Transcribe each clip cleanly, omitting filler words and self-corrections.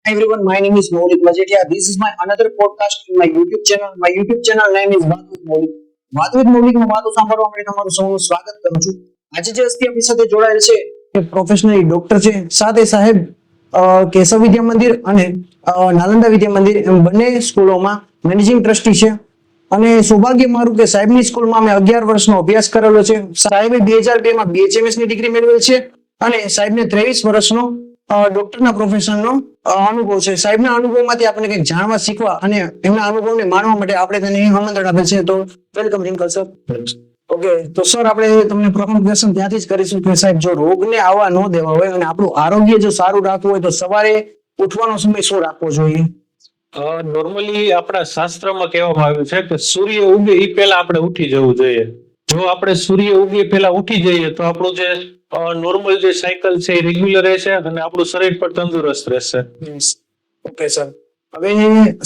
Everyone, my name is Maulik Majetia. This is my another podcast in my YouTube channel. My YouTube channel name is વાત with Maulik. વાત with Maulik માં વાતો સાંભળવા માટે તમારું સૌનું સ્વાગત કરું છું. આજે જે હસ્તી આપણી સાથે જોડાયેલ છે એ પ્રોફેશનલ ડોક્ટર છે, સાથે સાહેબ કેશવ વિદ્યા મંદિર અને નાલંદા વિદ્યા મંદિર એમ બંને સ્કૂલોમાં મેનેજિંગ ટ્રસ્ટી છે. અને સૌભાગ્ય મારું કે સાહેબની સ્કૂલમાં મેં 11 વર્ષનો અભ્યાસ કરેલો છે. સાહેબે 2002 માં BHMS ની ડિગ્રી મેળવેલ છે અને સાહેબને 23 વર્ષનો ડોક્ટરના પ્રોફેશનનો અનુભવ છે. સાહેબના અનુભવમાંથી આપણે કંઈક જાણવા, શીખવા અને એમના અનુભવને માણવા માટે આપણે તેને આમંત્રણ આપેલ છે. તો વેલકમ રિંકલ સર. ઓકે, તો સર આપણે તમને પ્રથમ ક્વેશ્ચન ત્યાંથી જ કરીશું કે સાહેબ, જો રોગને આવવા ન દેવા હોય અને આપણું આરોગ્ય જો સારું રાખવું હોય તો સવારે ઉઠવાનો સમય શું રાખવો જોઈએ? નોર્મલી આપણા શાસ્ત્રમાં કહેવામાં આવ્યું છે કે સૂર્ય ઉગે એ પહેલા આપણે ઉઠી જવું જોઈએ. જો આપણે સૂર્ય ઉગે પહેલા ઉઠી જઈએ તો આપણું જે નોર્મલ જે સાયકલ છે એ રેગ્યુલર રહેશે અને આપણું શરીર પણ તંદુરસ્ત રહેશે. ઓકે સર, હવે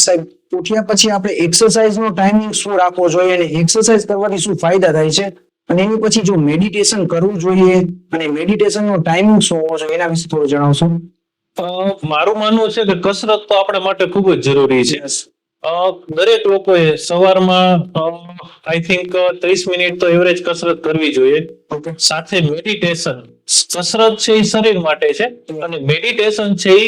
સાહેબ ઉઠ્યા પછી આપણે એક્સરસાઇઝ નો ટાઈમિંગ શું રાખવો જોઈએ અને એક્સરસાઇઝ કરવાથી શું ફાયદા થાય છે, અને એની પછી જો મેડિટેશન કરવું જોઈએ અને મેડિટેશન નો ટાઈમિંગ શું હોવો જોઈએ એના વિશે થોડું જણાવશો? મારું માનવું છે કે કસરત તો આપણા માટે ખૂબ જ જરૂરી છે. દરેક લોકોએ સવારમાં આઈ થિંક 30 મિનિટ તો એવરેજ કસરત કરવી જોઈએ. સાથે મેડિટેશન, કસરત છે એ શરીર માટે છે અને મેડિટેશન છે એ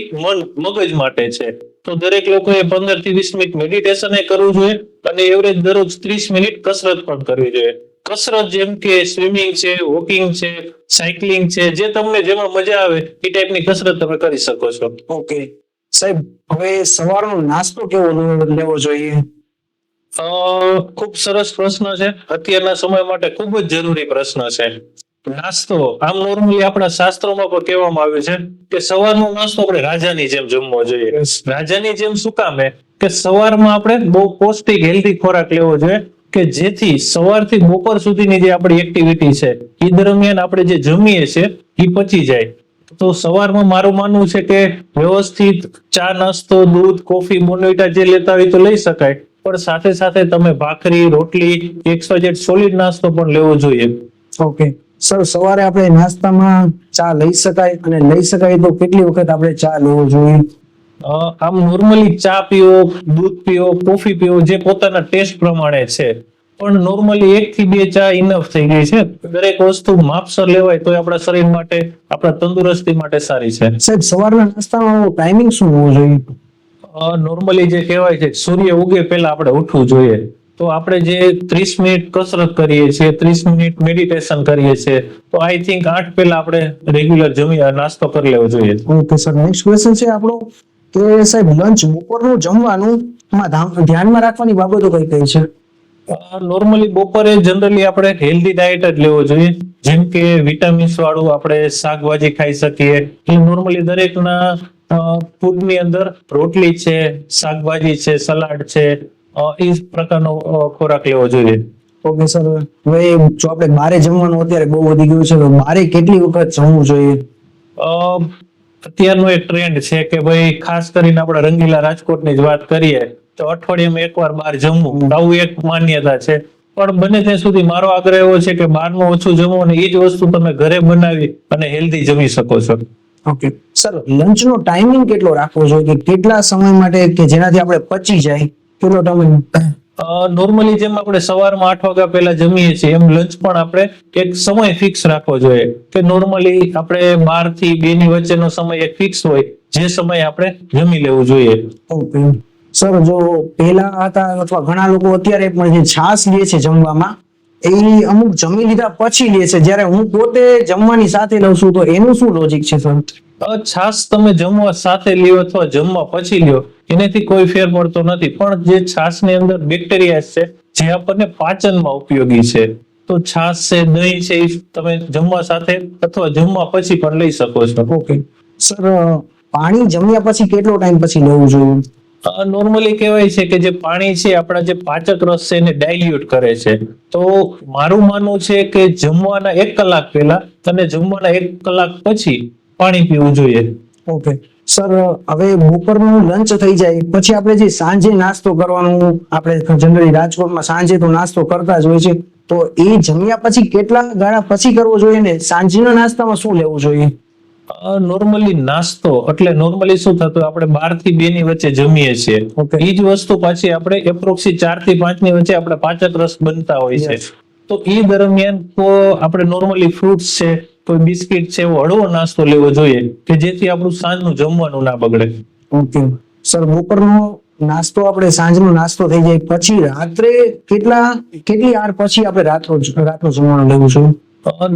મગજ માટે છે. તો દરેક લોકોએ 15 થી 20 મિનિટ મેડિટેશન એ કરવું જોઈએ અને એવરેજ દરરોજ 30 મિનિટ કસરત પણ કરવી જોઈએ. કસરત જેમ કે સ્વિમિંગ છે, વોકિંગ છે, સાયકલિંગ છે, જે તમને જેમાં મજા આવે એ ટાઈપની કસરત તમે કરી શકો છો. ઓકે સાહેબ, હવે સવારનો નાસ્તો કેવો લેવો જોઈએ? ખૂબ સરસ પ્રશ્ન છે. અત્યારના સમય માટે ખૂબ જ જરૂરી પ્રશ્ન છે. નાસ્તો આમ નોર્મલી આપણા શાસ્ત્રોમાં પણ કહેવામાં આવ્યું છે કે સવારનો નાસ્તો આપણે રાજાની જેમ જમવો જોઈએ. રાજાની જેમ શું કામ? કે સવારમાં આપણે બહુ પૌષ્ટિક હેલ્ધી ખોરાક લેવો જોઈએ કે જેથી સવારથી બપોર સુધીની જે આપણી એક્ટિવિટી છે એ દરમિયાન આપણે જે જમીએ છીએ એ પચી જાય. તો સવારમાં મારું માનવું છે કે વ્યવસ્થિત ચા નાસ્તો, દૂધ, કોફી, બોર્નવિટા જે લેતા હોય તો લઈ શકાય, પણ સાથે સાથે તમે ભાખરી, રોટલી, XYZ સોલિડ નાસ્તો પણ લેવો જોઈએ. ઓકે સર, સવારે આપણે નાસ્તામાં ચા લઈ શકાય અને લઈ શકાય તો કેટલી વખત આપણે ચા લેવો જોઈએ? આમ નોર્મલી ચા પીવો, દૂધ પીવો, કોફી પીવો જે પોતાના ટેસ્ટ પ્રમાણે છે, પણ નોર્મલી 1 થી 2 ચા ઇનફ થઈ ગઈ છે. દરેક વસ્તુ માપસર લેવાય તો આપણા શરીર માટે, આપણા તંદુરસ્તી માટે સારી છે. સાહેબ, સવારના નાસ્તાનો ટાઈમિંગ શું હોવો જોઈએ? નોર્મલી જે કહેવાય છે સૂર્ય ઉગે પહેલા આપણે ઉઠવું જોઈએ. તો આપણે જે 30 મિનિટ કસરત કરીએ છીએ, 30 મિનિટ મેડિટેશન કરીએ છીએ, તો આઈ થિંક 8 પહેલા આપણે રેગ્યુલર નાસ્તો કરી લેવો જોઈએ. ઓકે સર, નેક્સ્ટ ક્વેશ્ચન છે આપણો કે સાહેબ, લંચ બપોરનું જમવાનું ધ્યાનમાં રાખવાની બાબતો કઈ કઈ છે? નોર્મલી બપોરે જનરલી આપણે હેલ્ધી ડાયટ જ લેવો જોઈએ, જેમ કે વિટામિન્સ વાળું આપણે શાકભાજી ખાઈ શકીએ. નોર્મલી દરેકના ફૂડની અંદર રોટલી છે, શાકભાજી છે, સલાડ છે, એ પ્રકારનો ખોરાક લેવો જોઈએ. ઓકે સર, હવે જો આપણે બારે જમવાનું અત્યારે બહુ વધી ગયું છે તો બારે કેટલી વખત જમવું જોઈએ? અત્યારનો એક ટ્રેન્ડ છે કે ભાઈ ખાસ કરીને આપણે રંગીલા રાજકોટની જ વાત કરીએ તો અઠવાડિયામાં એકવાર બહાર જમવું, આવું એક માન્યતા છે. પણ બને ત્યાં સુધી મારો આગ્રહ એવો છે કે બહારનું ઓછું જમો અને એ જ વસ્તુ તમે ઘરે બનાવી અને હેલ્ધી જમી શકો છો. ઓકે સર, લંચનો ટાઈમિંગ કેટલો રાખવો જોઈએ કે કેટલા સમય માટે કે જેનાથી આપણે પચી જાય, કેટલો ટાઈમ? નોર્મલી જેમ આપણે સવારમાં 8 વાગ્યા પહેલા જમીએ છીએ એમ લંચ પણ આપણે એક સમય ફિક્સ રાખવો જોઈએ કે નોર્મલી આપણે 12 થી 2 ની વચ્ચેનો સમય એક ફિક્સ હોય, જે સમયે આપણે જમી લેવું જોઈએ. ઓકે સર, જો પહેલા હતા અથવા ઘણા લોકો અત્યારે પણ જે છાશ લે છે જમવામાં, એ અમુક જમી લીધા પછી લે છે, જ્યારે હું પોતે જમવાની સાથે લઉં છું, તો એનું શું લોજિક છે સર? છાશ તમે જમવા સાથે લ્યો અથવા જમવા પછી લ્યો એનાથી કોઈ ફેર પડતો નથી, પણ જે છાશની અંદર બેક્ટેરિયા છે જે આપણને પાચનમાં ઉપયોગી છે, તો છાશ છે, દહીં છે, એ તમે જમવા સાથે અથવા જમવા પછી પણ લઈ શકો છો. ઓકે સર, પાણી જમ્યા પછી કેટલો ટાઈમ પછી લેવું જોઈએ? નોર્મલી કહેવાય છે કે જે પાણી છે આપણા જે પાચક રસ છે એને ડાયલ્યુટ કરે છે. તો મારું માનવું છે કે જમવાના 1 કલાક પહેલા અને જમવાના 1 કલાક પછી પાણી પીવું જોઈએ. ઓકે સર, હવે બપોરનું લંચ થઈ જાય પછી આપણે જે સાંજે નાસ્તો કરવાનું, આપણે જનરલી રાજકોટમાં સાંજે તો નાસ્તો કરતા જ હોય છે, તો એ જમ્યા પછી કેટલા ગાળા પછી કરવો જોઈએ ને સાંજના નાસ્તામાં શું લેવું જોઈએ? નોર્મલી નાસ્તો એટલે નોર્મલી શું થતું આપણે 12 થી 2 ની વચ્ચે જમીએ છીએ. Okay. એ જ વસ્તુ પાછી આપણે એપ્રોક્સી 4 થી 5 ની વચ્ચે આપણે પાચક રસ બનતા હોય છે. Yes. તો એ દરમિયાન આપણે નોર્મલી ફ્રૂટ્સ છે, કોઈ બિસ્કિટ છે, એવો હળવો નાસ્તો લેવો જોઈએ કે જેથી આપણું સાંજનું જમવાનું ના બગડે. ઓકે સર, બપોરનો નાસ્તો આપણે સાંજનો નાસ્તો થઈ જાય પછી રાત્રે કેટલી વાર પછી આપણે રાતનું જમવાનું લેવું જોઈએ?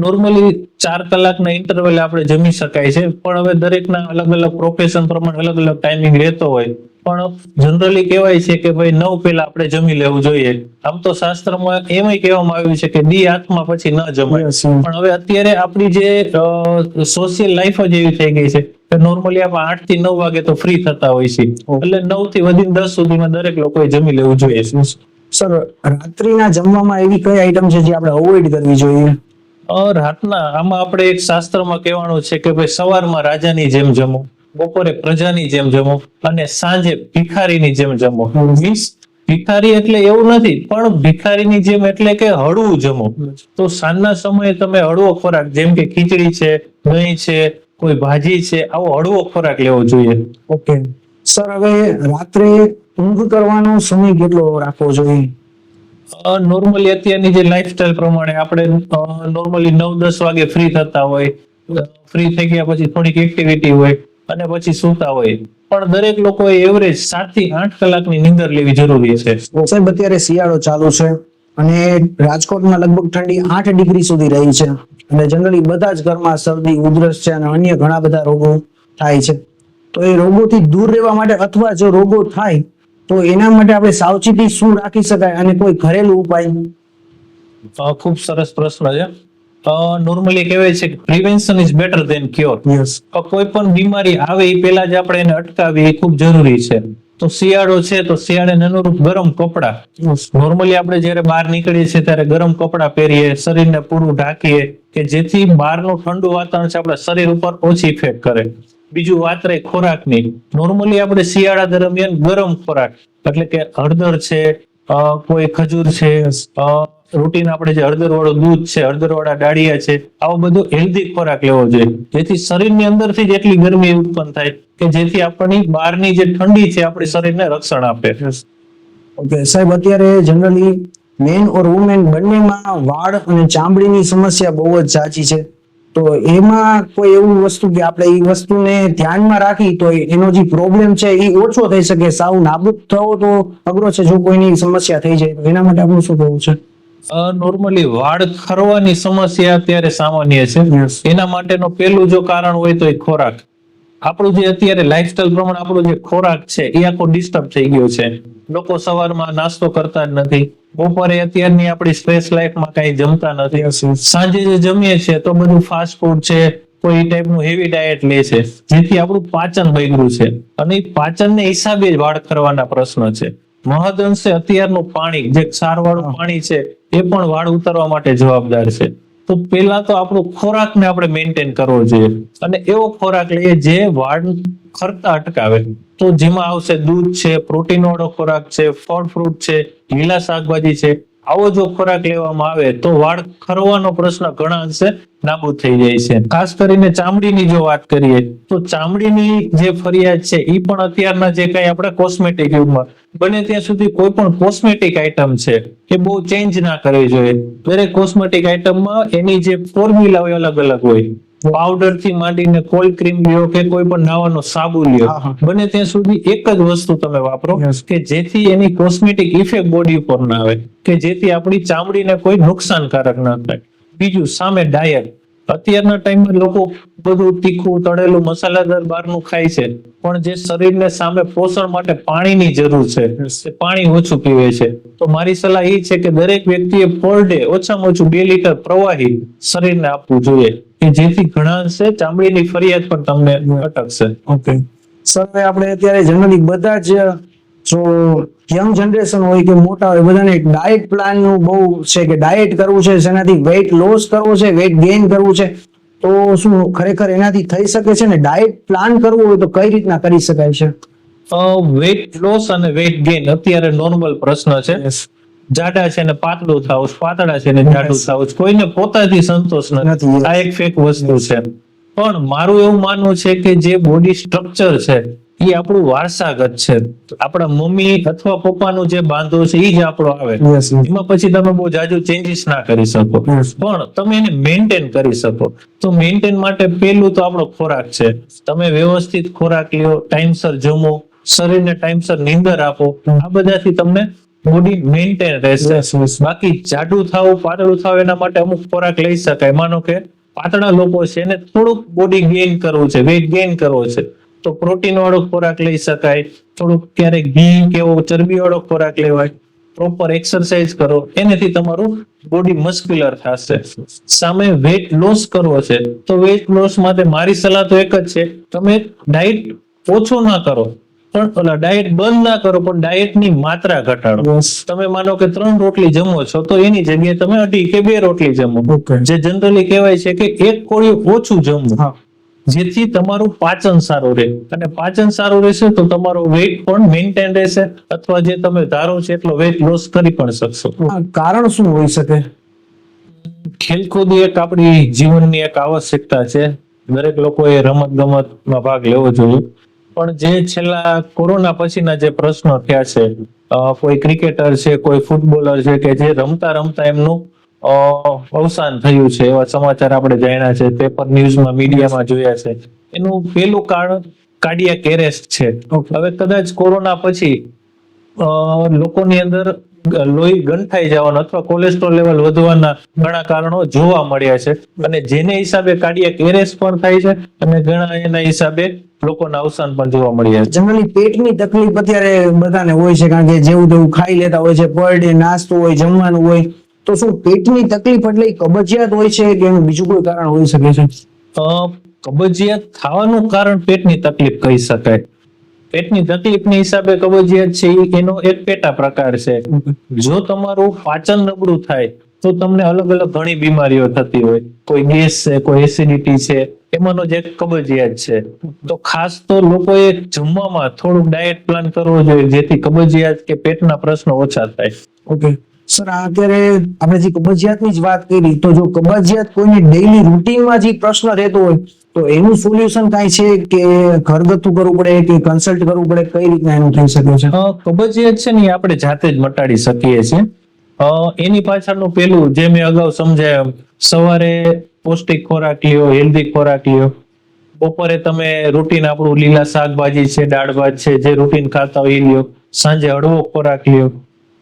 નોર્મલી 4 કલાકના ઇન્ટરવલે આપણે જમી શકાય છે, પણ હવે દરેકના અલગ અલગ પ્રોફેશન પ્રમાણે અલગ અલગ ટાઈમિંગ રહેતો હોય. પણ જનરલી કહેવાય છે કે ભાઈ 9 પહેલા આપણે જમી લેવું જોઈએ. આમ તો શાસ્ત્રમાં એમાંય કહેવામાં આવ્યું છે કે દી હાથમાં પછી ન જમાય. Yes, yes. પણ હવે અત્યારે આપણી જે સોશિયલ લાઈફ જ એવી થઈ ગઈ છે કે નોર્મલી આપણે 8 થી 9 વાગે તો ફ્રી થતા હોય છે, એટલે 9 થી વધીને 10 સુધીમાં દરેક લોકોએ જમી લેવું જોઈએ. સર, રાત્રિના જમવામાં એવી કઈ આઈટમ છે જે આપણે અવોઇડ કરવી જોઈએ? રાતના આમાં આપણે એક શાસ્ત્રમાં કહેવાનું છે કે ભાઈ સવારમાં રાજાની જેમ જમો, બપોરે પ્રજાની જેમ જમો અને સાંજે ભિખારીની જેમ જમો. મીન્સ ભિખારી એટલે એવું નથી, પણ ભિખારીની જેમ એટલે કે હળવું જમો. તો સાંજના સમયે તમે હળવો ખોરાક જેમ કે ખીચડી છે, દહીં છે, કોઈ ભાજી છે, આવો હળવો ખોરાક લેવો જોઈએ. ઓકે સર, હવે રાત્રે ઊંઘ કરવાનો સમય કેટલો રાખવો જોઈએ? નોર્મલી અત્યારની જે લાઈફસ્ટાઈલ પ્રમાણે આપણે નોર્મલી 9-10 વાગે ફ્રી થતા હોય, ફ્રી થઈ ગયા પછી થોડીક એક્ટિવિટી હોય અને પછી સૂતા હોય. પણ દરેક લોકોએ એવરેજ 7 થી 8 કલાકની નીંદર લેવી જરૂરી છે. સાહેબ, અત્યારે શિયાળો ચાલુ છે અને રાજકોટમાં લગભગ ઠંડી 8 ડિગ્રી સુધી રહી છે અને જનરલી બધા જ ઘરમાં શરદી, ઉધરસ છે અને અન્ય ઘણા બધા રોગો થાય છે. તો એ રોગોથી દૂર રહેવા માટે અથવા જો રોગો થાય તો એના માટે આપણે સાવચેતી શું રાખી શકાય અને કોઈ ઘરેલું ઉપાય? ખૂબ સરસ પ્રશ્ન છે. નોર્મલી કહેવાય છે કે prevention is better than cure. Yes. કોઈ પણ બીમારી આવે એ પહેલા જ આપણે એને અટકાવવી એ ખૂબ જરૂરી છે. તો શિયાળો છે તો શિયાળાને અનુરૂપ ગરમ કપડા, નોર્મલી આપણે જ્યારે બહાર નીકળીએ છીએ ત્યારે ગરમ કપડા પહેરીએ, શરીરને પૂરું ઢાંકીએ કે જેથી બહારનું ઠંડુ વાતાવરણ છે આપણા શરીર ઉપર ઓછી ઇફેક્ટ કરે. બીજું વાત રહી ખોરાકની, નોર્મલી આપણે શિયાળા દરમિયાન ગરમ ખોરાક એટલે કે હળદર છે, કોઈ ખજૂર છે, રૂટીન આપણે જે હળદર વાળું દૂધ છે, હળદર વાળા ડાળિયા છે, આવો બધો હેલ્ધી ખોરાક લેવો જોઈએ જેથી શરીરની અંદરથી જ એટલી ગરમી ઉત્પન્ન થાય કે જેથી આપણી બહારની જે ઠંડી છે આપણી શરીરને રક્ષણ આપે. ઓકે સાહેબ, અત્યારે જનરલી મેન ઓર વુમેન બંનેમાં વાળ અને ચામડીની સમસ્યા બહુ જ ઝાઝી છે. તો એમાં કોઈ એવું વસ્તુ કે આપણે એ વસ્તુને ધ્યાનમાં રાખી તો એનો જે પ્રોબ્લેમ છે એ ઓછો થઈ શકે, સાવ નાબૂદ થવો તો અઘરો છે જો કોઈની સમસ્યા થઈ જાય તો એના માટે આપણું શું કહેવું છે? નોર્મલી વાળ ખરવાની સમસ્યા અત્યારે સામાન્ય છે. એના માટેનું પહેલું જો કારણ હોય તો એ ખોરાક. આપણું જે અત્યારે લાઈફસ્ટાઈલ પ્રમાણે આપણો જે ખોરાક છે એ આખો ડિસ્ટર્બ થઈ ગયો છે. લોકો સવારમાં નાસ્તો કરતા જ નથી, બપોરે અત્યારની આપણી સ્ટ્રેસ લાઈફમાં કઈ જમતા નથી, સાંજે જે જમીએ છીએ તો બધું ફાસ્ટ ફૂડ છે, કોઈ ટાઈપનું હેવી ડાયટ લે છે જેથી આપણું પાચન બગડ્યું છે અને એ પાચનને હિસાબે જ વાળ ખરવાના પ્રશ્ન છે. મહદઅંશે અત્યારનું પાણી જે ક્ષારવાળું પાણી છે એ પણ વાળ ઉતારવા માટે જવાબદાર છે. તો પેલા તો આપણું ખોરાકને આપણે મેન્ટેન કરવો જોઈએ અને એવો ખોરાક લઈએ જે વાળ ખરતા અટકાવે. તો જેમાં આવશે દૂધ છે, પ્રોટીન વાળો ખોરાક છે, ફળ ફ્રૂટ છે, લીલા શાકભાજી છે. આવો જો ખોરાક લેવામાં આવે તો વાળ ખરવાનો પ્રશ્ન ઘણા અંશે નાબૂદ થઈ જાય છે. ખાસ કરીને ચામડીની જો વાત કરીએ તો ચામડીની જે ફરિયાદ છે એ પણ અત્યારના જે કઈ આપણે કોસ્મેટિક યુગમાં બને ત્યાં સુધી કોઈ પણ કોસ્મેટિક આઈટમ છે એ બહુ ચેન્જ ના કરવી જોઈએ. દરેક કોસ્મેટિક આઈટમમાં એની જે ફોર્મ્યુલા હોય અલગ અલગ હોય. પાવડર થી માંડીને કોલ્ડ ક્રીમ લ્યો કે કોઈ પણ નાવાનો સાબુ લ્યો, બને ત્યાં સુધી એક જ વસ્તુ તમે વાપરો કે જેથી એની કોસ્મેટિક ઇફેક્ટ બોડી ઉપર ના આવે, કે જેથી આપણી ચામડીને કોઈ નુકસાનકારક ના થાય. બીજું સામે ડાયટ. અત્યારના ટાઈમમાં લોકો બધું તીખું, તળેલું, મસાલાદાર બહારનું ખાય છે, પણ જે શરીરને સામે પોષણ માટે પાણીની જરૂર છે તે પાણી ઓછું પીવે છે. તો મારી સલાહ એ છે કે દરેક વ્યક્તિએ પર ડે ઓછામાં ઓછું 2 લીટર પ્રવાહી શરીરને આપવું જોઈએ કે જેથી ઘણા અંશે ચામડીની ફરિયાદ પણ તમને અટકશે. ઓકે સર, આપણે અત્યારે જનરલી બધા જ જો યંગ જનરેશન હોય કે મોટા હોય બધાને એક ડાયટ પ્લાન નું બહુ છે કે ડાયટ કરવું છે, જેનાથી વેઇટ લોસ કરવો છે, વેઇટ ગેઇન કરવું છે. તો શું ખરેખર એનાથી થઈ શકે છે ને ડાયટ પ્લાન કરવું હોય તો કઈ રીતના કરી શકાય છે? વેઇટ લોસ અને વેઇટ ગેઇન અત્યારે નોર્મલ પ્રશ્ન છે. જાડા છે ને પાતળું થાવ, પાતળા છે ને જાડું થાવ, કોઈને પોતાથી સંતોષ નથી. આ એક ફેક વસ્તુ છે. પણ મારું એવું માનવું છે કે જે બોડી સ્ટ્રક્ચર છે એ આપણું વારસાગત છે. આપણા મમ્મી અથવા પપ્પાનું જે બાંધો છે એ જ આપણો આવે. Yes, yes. એમાં પછી તમે બહુ જાજુ ચેન્જીસ ના કરી શકો, Yes. પણ તમે એને મેન્ટેન કરી શકો. તો મેન્ટેન માટે પહેલું તો આપણો ખોરાક છે. તમે વ્યવસ્થિત ખોરાક લ્યો, ટાઈમસર જમો, શરીરને ટાઈમસર નીંદર આપો, આ બધાથી તમને બોડી મેન્ટેન રહેશે. Yes, yes. બાકી જાડું થાવું, પાતળું થાવું એના માટે અમુક ખોરાક લઈ શકાય. માનો કે પાતળા લોકો છે એને થોડુંક બોડી ગેઇન કરવું છે, વેઇટ ગેઇન કરવો છે, તો પ્રોટીન વાળો ખોરાક લઈ શકાય. થોડુંક ક્યારેક ઘી કે એવો ચરબી વાળો ખોરાક લેવાય. પ્રોપર એક્સરસાઇઝ કરો, એનાથી તમારું બોડી મસ્ક્યુલર થશે. સામે વેઇટ લોસ કરવો છે તો વેઇટ લોસ માટે મારી સલાહ તો એક જ છે, તમે ડાયટ ઓછો ના કરો, પણ ડાયટ બંધ ના કરો, પણ ડાયટની માત્રા ઘટાડો. Yes. તમે માનો કે 3 રોટલી જમો છો તો એની જગ્યાએ તમે 2 કે 2 રોટલી જમો. Okay. જે જનરલી કહેવાય છે કે એક કોળિયું ઓછું જમવું, હા. જેથી તમારું પાચન સારું રહે. અને પાચન સારું રહેશે તો તમારો વેઇટ પણ મેન્ટેન રહેશે, અથવા જે તમે ધારો છો એટલો વેઇટ લોસ કરી પણ શકશો. આ કારણ શું હોઈ શકે? ખેલકૂદ એક આપણી જીવનની એક આવશ્યકતા છે. દરેક લોકોએ રમત ગમતમાં ભાગ લેવો જોઈએ. પણ જે છેલ્લા કોરોના પછીના જે પ્રશ્નો થયા છે, કોઈ ક્રિકેટર છે, કોઈ ફૂટબોલર છે કે જે રમતા રમતા એમનું અવસાન થયું છે, એવા સમાચાર આપણે જાણ્યા છે, પેપર ન્યૂઝમાં, મીડિયામાં જોયા છે. એનું પહેલું કારણ કાર્ડિયાક એરેસ્ટ છે. હવે કદાચ કોરોના પછી લોકોની અંદર લોહી ગંઠાઈ જવાના અથવા કોલેસ્ટ્રોલ લેવલ વધવાના ઘણા કારણો જોવા મળ્યા છે, અને જેને હિસાબે કાર્ડિયાક એરેસ્ટ પણ થાય છે, અને ઘણા એના હિસાબે લોકોના અવસાન પણ જોવા મળ્યા છે. જનરલી પેટની તકલીફ અત્યારે બધાને હોય છે, કારણ કે જેવું તેવું ખાઈ લેતા હોય છે, પર ડે નાસ્તો હોય, જમવાનું હોય. તો શું પેટની તકલીફ એટલે ઈ કબજિયાત હોય છે કે એનું બીજું કોઈ કારણ હોઈ શકે છે? કબજિયાત થવાનું કારણ પેટની તકલીફ કહી શકાય. પેટની તકલીફની હિસાબે કબજિયાત છે એનો એક પેટા પ્રકાર છે. જો તમારું પાચન નબળું થાય તો તમને અલગ અલગ ઘણી બીમારીઓ થતી હોય. કોઈ ગેસ છે, કોઈ એસિડિટી છે, એમાંનો જ એક કબજિયાત છે. તો ખાસ તો લોકોએ જમવામાં થોડુંક ડાયટ પ્લાન કરવો જોઈએ, જેથી કબજિયાત કે પેટના પ્રશ્નો ઓછા થાય. ઓકે સર, અત્યારે આપણે જે કબજિયાતની જ વાત કરી, તો જો કબજિયાત કોઈની ડેઈલી રૂટીનમાં જે પ્રશ્ન રહેતો હોય તો એનું સોલ્યુશન કાંઈ છે કે ઘરગથ્થું કરવું પડે કે કન્સલ્ટ કરવું પડે? કઈ રીતના એનું થઈ શકે છે? કબજિયાત છે ને એ આપણે જાતે જ મટાડી શકીએ છીએ. એની પાછળનું પેલું જે મેં અગાઉ સમજાવ્યું, સવારે પૌષ્ટિક ખોરાક લ્યો, હેલ્ધી ખોરાક લ્યો. બપોરે તમે રૂટીન આપણું લીલા શાકભાજી છે, દાળ ભાત છે, જે રૂટીન ખાતા હોય એ લ્યો. સાંજે હળવો ખોરાક લ્યો.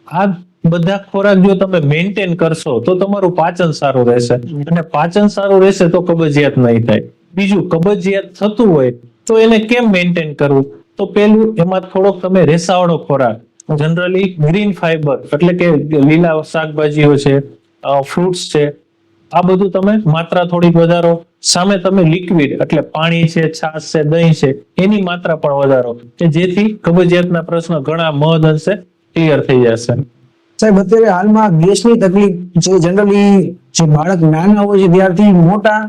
આ બધા ખોરાક જો તમે મેન્ટેન કરશો તો તમારું પાચન સારું રહેશે, અને પાચન સારું રહેશે તો કબજિયાત નહીં થાય. બીજું, કબજિયાત થતું હોય તો એને કેમ મેન્ટેન કરવું? તો પેલું, એમાં થોડોક તમે રેસાવાળો ખોરાક, જનરલી ગ્રીન ફાઈબર એટલે કે લીલા શાકભાજીઓ છે, ફ્રૂટ્સ છે, આ બધું તમે માત્રા થોડીક વધારો. સામે તમે લિક્વિડ એટલે પાણી છે, છાશ છે, દહીં છે, એની માત્રા પણ વધારો, કે જેથી કબજિયાતના પ્રશ્ન ઘણા મહદ અંશે ક્લિયર થઈ જશે. સાહેબ, અત્યારે હાલમાં ગેસની તકલીફ જે જનરલી જે બાળક નાના હોય છે ત્યારથી મોટા,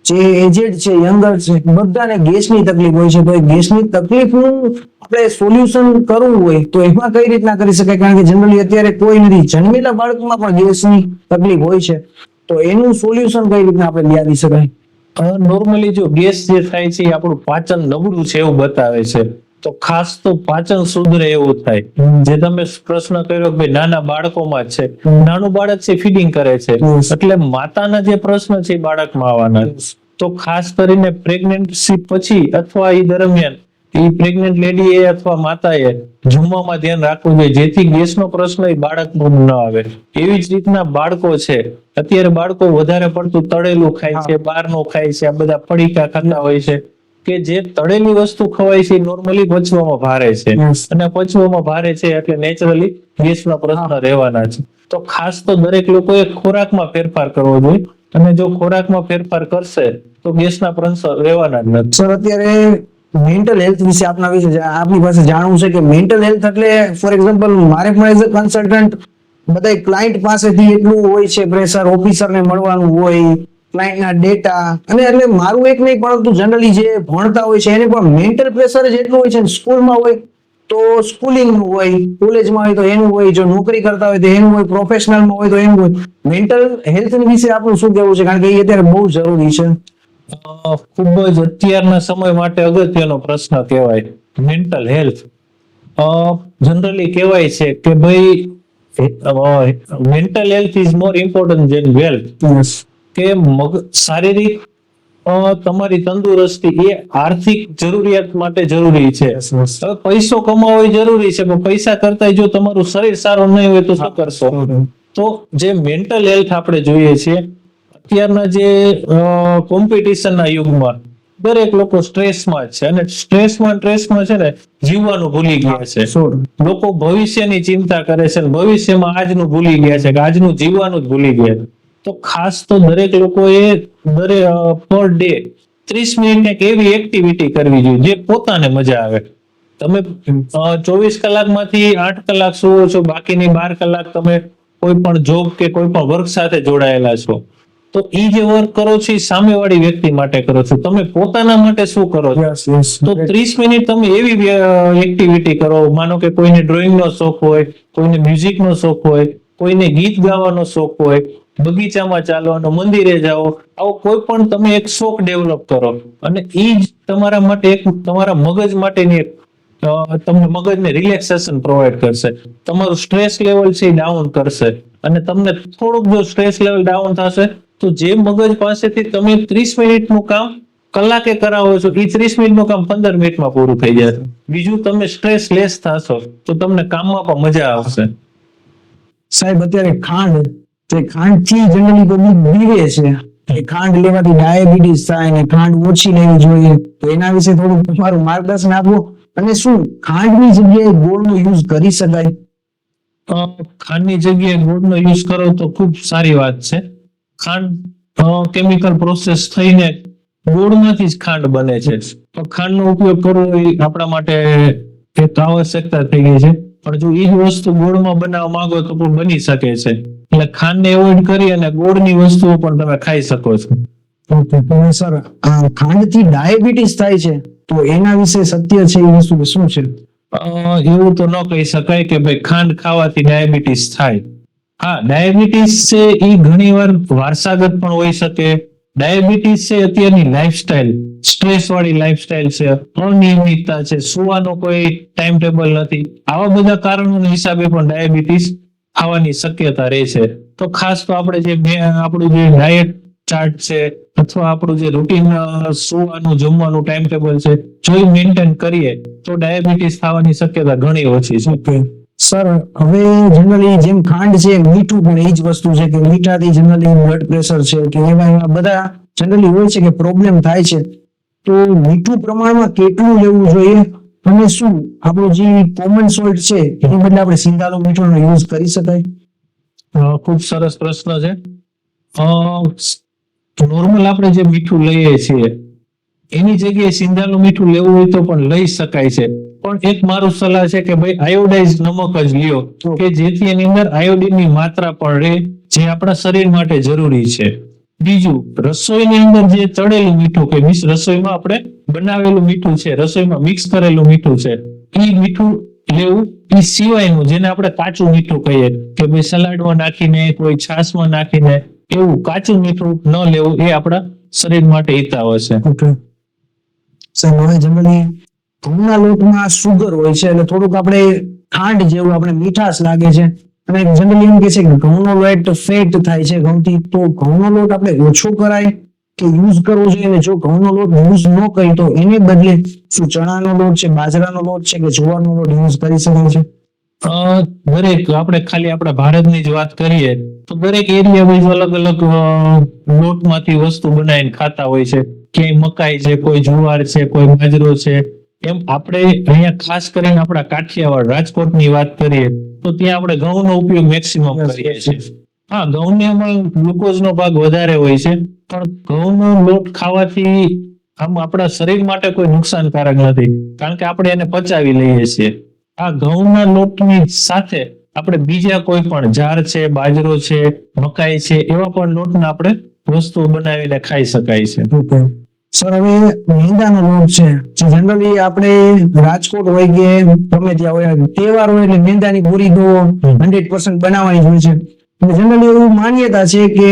જે એજેડ છે, યંગર છે, બધાને ગેસની તકલીફ હોય છે. તો એ ગેસની તકલીફનું આપણે સોલ્યુશન કરવું હોય તો એમાં કઈ રીતના કરી શકાય? કારણ કે જનરલી અત્યારે કોઈ નથી, જન્મેલા બાળકમાં પણ ગેસની તકલીફ હોય છે, તો એનું સોલ્યુશન કઈ રીતના આપણે લાવી શકાય? નોર્મલી જો ગેસ જે થાય છે એ આપણું પાચન નબળું છે એવું બતાવે છે. તો ખાસ તો પાચન સુધરે એવું થાય. જે તમે પ્રશ્ન કર્યો કે ભાઈ નાના બાળકોમાં જ છે, નાનું બાળક છે ફીડિંગ કરે છે, એટલે માતાના જે પ્રશ્ન છે એ બાળકમાં આવવાના. તો ખાસ કરીને પ્રેગ્નન્સી પછી અથવા એ દરમિયાન એ પ્રેગ્નન્ટ લેડીએ અથવા માતાએ જમવામાં ધ્યાન રાખવું જોઈએ, જેથી ગેસનો પ્રશ્ન એ બાળકમાં ન આવે. એવી જ રીતના બાળકો છે, અત્યારે બાળકો વધારે પડતું તળેલું ખાય છે, બહારનું ખાય છે, આ બધા પડીકા ખાતા હોય છે, કે જે તળેલી વસ્તુ ખવાય છે નોર્મલી પચવામાં ભારે છે, અને પચવામાં ભારે છે એટલે નેચરલી ગેસના પ્રશ્ન રહેવાના છે. તો ખાસ તો દરેક લોકોએ ખોરાકમાં ફેરફાર કરવો જોઈએ, અને જો ખોરાકમાં ફેરફાર કરશે તો ગેસના પ્રશ્ન રહેવાના જ નથી. સર, અત્યારે મેન્ટલ હેલ્થ વિશે આપની પાસે જાણવું છે કે મેન્ટલ હેલ્થ એટલે, ફોર એક્ઝામ્પલ, મારે પણ એઝ અ કન્સલ્ટન્ટ બધા ક્લાયન્ટ પાસેથી એટલું હોય છે પ્રેશર, ઓફિસરને મળવાનું હોય, ક્લાયન્ટના ડેટા, અને એટલે મારું એક નહીં પરંતુ જનરલી જે ભણતા હોય છે એને પણ મેન્ટલ પ્રેશર જ એટલું હોય છે. સ્કૂલમાં હોય તો સ્કૂલિંગનું હોય, કોલેજમાં હોય તો એનું હોય, જો નોકરી કરતા હોય તો એનું હોય, પ્રોફેશનલમાં હોય તો એનું હોય. મેન્ટલ હેલ્થ વિશે આપણું શું કહેવું છે? કારણ કે એ અત્યારે બહુ જરૂરી છે. ખૂબ જ અત્યારના સમય માટે અગત્યનો પ્રશ્ન કહેવાય મેન્ટલ હેલ્થ. જનરલી કહેવાય છે કે ભાઈ mental health is more important than wealth. કે શારીરિક તમારી તંદુરસ્તી એ આર્થિક જરૂરિયાત માટે જરૂરી છે. હવે પૈસો કમાવો એ જરૂરી છે, પણ પૈસા કરતા જો તમારું શરીર સારું નહીં હોય તો શું કરશો? તો જે મેન્ટલ હેલ્થ આપણે જોઈએ છીએ અત્યારના જે કોમ્પિટિશનના યુગમાં દરેક લોકો સ્ટ્રેસમાં જ છે, અને સ્ટ્રેસમાં છે ને જીવવાનું ભૂલી ગયા છે. લોકો ભવિષ્યની ચિંતા કરે છે, ભવિષ્યમાં આજનું ભૂલી ગયા છે, કે આજનું જીવવાનું જ ભૂલી ગયા છે. તો ખાસ તો દરેક લોકોએ પર ડે 30 મિનિટ એક એવી એક્ટિવિટી કરવી જોઈએ જે પોતાને મજા આવે. તમે 24 કલાકમાંથી 8 કલાક સુવો છો, બાકીની 12 કલાક તમે કોઈ પણ જોબ કે કોઈ પણ વર્ક સાથે જોડાયેલા છો, તો એ જે વર્ક કરો છો એ સામેવાળી વ્યક્તિ માટે કરો છો. તમે પોતાના માટે શું કરો છો? તો 30 મિનિટ તમે એવી એક્ટિવિટી કરો. માનો કે કોઈને ડ્રોઈંગનો શોખ હોય, કોઈને મ્યુઝિકનો શોખ હોય, કોઈને ગીત ગાવાનો શોખ હોય, બગીચામાં ચાલવાનો, મંદિરે જાઓ, આવો કોઈ પણ તમે એક શોખ ડેવલપ કરો, અને એ જ તમારા માટે એક તમારા મગજ માટેની એક તમને મગજને રિલેક્સેશન પ્રોવાઈડ કરશે. તમારું સ્ટ્રેસ લેવલ છે એ ડાઉન કરશે, અને તમને થોડુંક જો સ્ટ્રેસ લેવલ ડાઉન થશે તો જે મગજ પાસેથી તમે 30 મિનિટનું કામ કલાકે કરાવો છો એ 30 મિનિટનું કામ 15 મિનિટમાં પૂરું થઈ જશે. બીજું તમે સ્ટ્રેસ લેસ થશો તો તમને કામમાં પણ મજા આવશે. સાહેબ, અત્યારે ખાંડથી જનરલી પબ્લિક બીવે છે કે ખાંડ લેવાથી ડાયાબિટીસ થાય ને ખાંડ ઓછી લેવી જોઈએ, તો એના વિશે થોડું તમારું માર્ગદર્શન આપો. અને શું ખાંડની જગ્યાએ ગોળનો યુઝ કરી શકાય? ખાંડની જગ્યાએ ગોળનો યુઝ કરો તો ખૂબ સારી વાત છે. ખાંડ કેમિકલ પ્રોસેસ થઈને ગોળમાંથી જ ખાંડ બને છે, તો ખાંડનો ઉપયોગ કરવો એ આપણા માટે એક આવશ્યકતા થઈ ગઈ છે. પણ જો એ જ વસ્તુ ગોળમાં બનાવવા માંગો તો પણ બની શકે છે. એટલે ખાંડને એવોઇડ કરી અને ગોળની વસ્તુઓ પણ તમે ખાઈ શકો છો. ઓકે, સર, ખાંડથી ડાયાબિટીસ થાય છે તો એના વિશે સત્ય છે એ વસ્તુ શું છે? એવું તો ન કહી શકાય કે ભાઈ ખાંડ ખાવાથી ડાયાબિટીસ થાય. હા, ડાયાબિટીસ છે એ ઘણીવાર વારસાગત પણ હોઈ શકે. ડાયાબિટીસ છે અત્યારની લાઈફસ્ટાઈલ, સ્ટ્રેસ વાળી લાઈફસ્ટાઈલ છે, અનિયમિતતા છે, સુવાનો કોઈ ટાઈમ ટેબલ નથી, આવા બધા કારણોના હિસાબે પણ ડાયાબિટીસ આવવાની શક્યતા રહે છે. તો ખાસ તો આપણે જે આપણું જે ડાયટ ચાર્ટ છે અથવા આપણું જે રૂટીન સુવાનું જમવાનું ટાઈમ ટેબલ છે જો એ મેન્ટેન કરીએ તો ડાયાબિટીસ થવાની શક્યતા ઘણી ઓછી છે. સર, હવે જનરલી જેમ ખાંડ છે મીઠું પણ એ જ વસ્તુ છે કે મીઠાથી જનરલી બ્લડ પ્રેશર છે કે એવા બધા જનરલી હોય છે કે પ્રોબ્લેમ થાય છે, તો મીઠું પ્રમાણમાં કેટલું લેવું જોઈએ? અને શું આપણું જે કોમન સોલ્ટ છે એની બદલે આપણે સિંધાલું મીઠુંનો યુઝ કરી શકાય? ખૂબ સરસ પ્રશ્ન છે. નોર્મલ આપણે જે મીઠું લઈએ છીએ એની જગ્યાએ સિંધાલું મીઠું લેવું હોય તો પણ લઈ શકાય છે, પણ એક મારું સલાહ છે કે ભાઈ આયોડાઇઝ નમક જ લ્યો, કે જેથી એની અંદર આયોડિનની માત્રા પણ રહે જે આપણા શરીર માટે જરૂરી છે. બીજું, રસોઈની અંદર જે ચડેલું મીઠું કે રસોઈમાં આપણે બનાવેલું મીઠું છે, રસોઈમાં મિક્સ કરેલું મીઠું છે, એ મીઠું લેવું. એ સિવાયનું જેને આપણે કાચું મીઠું કહીએ કે ભાઈ સલાડમાં નાખીને કોઈ છાશમાં નાખીને એવું કાચું મીઠું ન લેવું, એ આપણા શરીર માટે હિતાવ છે. હવે જનરલી ઘઉંના લોટમાં સુગર હોય છે એટલે થોડુંક આપણે ખાંડ જેવું આપણે મીઠાશ લાગે છે, અને જનરલી એમ કે છે કે ઘઉંનો લોટ ફેટ થાય છે ઘઉંથી, તો ઘઉંનો લોટ આપણે ઓછો કરાય કે યુઝ કરવો જોઈએ? અને જો ઘઉંનો લોટ યુઝ ન કરી તો એને બદલે શું ચણાનો લોટ છે, બાજરાનો લોટ છે કે જુવારનો લોટ યુઝ કરી શકાય છે? દરેક આપણે ખાલી આપણા ભારતની જ વાત કરીએ તો દરેક એરિયા વાઇઝ અલગ અલગ લોટમાંથી વસ્તુ બનાવીને ખાતા હોય છે. ક્યાંય મકાઈ છે, કોઈ જુવાર છે, કોઈ બાજરો છે. એમ આપણે અહીંયા ખાસ કરીને આપણા કાઠિયાવાડ રાજકોટની વાત કરીએ તો ત્યાં આપણે ઘઉંનો ઉપયોગ મેક્સિમમ કરીએ છીએ. હા, ઘઉંમાં ગ્લુકોઝનો ભાગ વધારે હોય છે, પણ ઘઉંનો લોટ ખાવાથી આમ આપણા શરીર માટે કોઈ નુકસાનકારક નથી, કારણ કે આપણે એને પચાવી લઈએ છીએ. આ ઘઉંના લોટની સાથે આપણે બીજા કોઈ પણ જાર છે, બાજરો છે, મકાઈ છે, એવા પણ લોટના આપણે વસ્તુઓ બનાવીને ખાઈ શકાય છે. સર, હવે મેંદાનો લોટ છે જે જનરલી આપણે રાજકોટ હોય કે ગમે ત્યાં હોય તહેવાર હોય એટલે મેંદાની પૂરી તો 100% બનાવવાની જ હોય છે. જનરલી એવું માન્યતા છે કે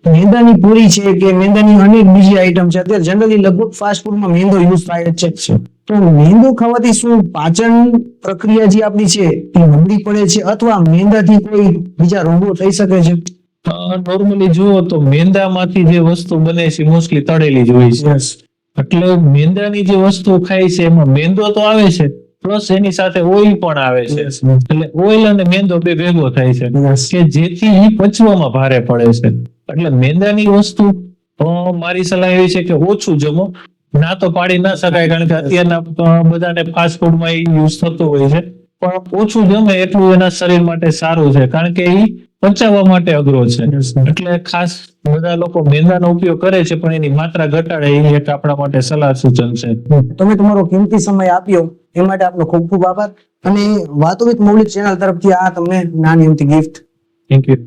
મેંદાની પૂરી છે કે મેંદાની અનેક બીજી આઈટમ છે, અત્યારે જનરલી લગભગ ફાસ્ટ ફૂડમાં મેંદો યુઝ થાય જ છે. તો મેંદો ખાવાથી શું પાચન પ્રક્રિયા જે આપણી છે એ નબળી પડે છે અથવા મેંદાથી કોઈ બીજા રોગો થઈ શકે છે? નોર્મલી જુઓ તો મેંદામાંથી જે વસ્તુ બને છે મોસ્ટલી તળેલી જ હોય છે. એટલે મેંદાની જે વસ્તુ ખાય છે એમાં મેંદો તો આવે છે, પ્લસ એની સાથે ઓઇલ પણ આવે છે. એટલે ઓઇલ અને મેંદો બે ભેગો થાય છે કે જેથી ઈ પચવામાં ભારે પડે છે. એટલે મેંદાની વસ્તુ મારી સલાહ એવી છે કે ઓછું જમો. ના તો પાડી ના શકાય, કારણ કે અત્યારના બધાને ફાસ્ટ ફૂડમાં એ યુઝ થતો હોય છે, પણ ઓછું જમે એટલું એના શરીર માટે સારું છે, કારણ કે ઈ પચાવવા માટે અઘરો છે. એટલે ખાસ બધા લોકો મેંદાનો ઉપયોગ કરે છે, પણ એની માત્રા ઘટાડે એ એક આપણા માટે સલાહ સૂચન છે. તમે તમારો કિંમતી સમય આપ્યો એ માટે આપનો ખૂબ ખૂબ આભાર. અને વાતો વિથ મૌલિક ચેનલ તરફથી આ તમને નાની અમથી ગિફ્ટ. Thank you.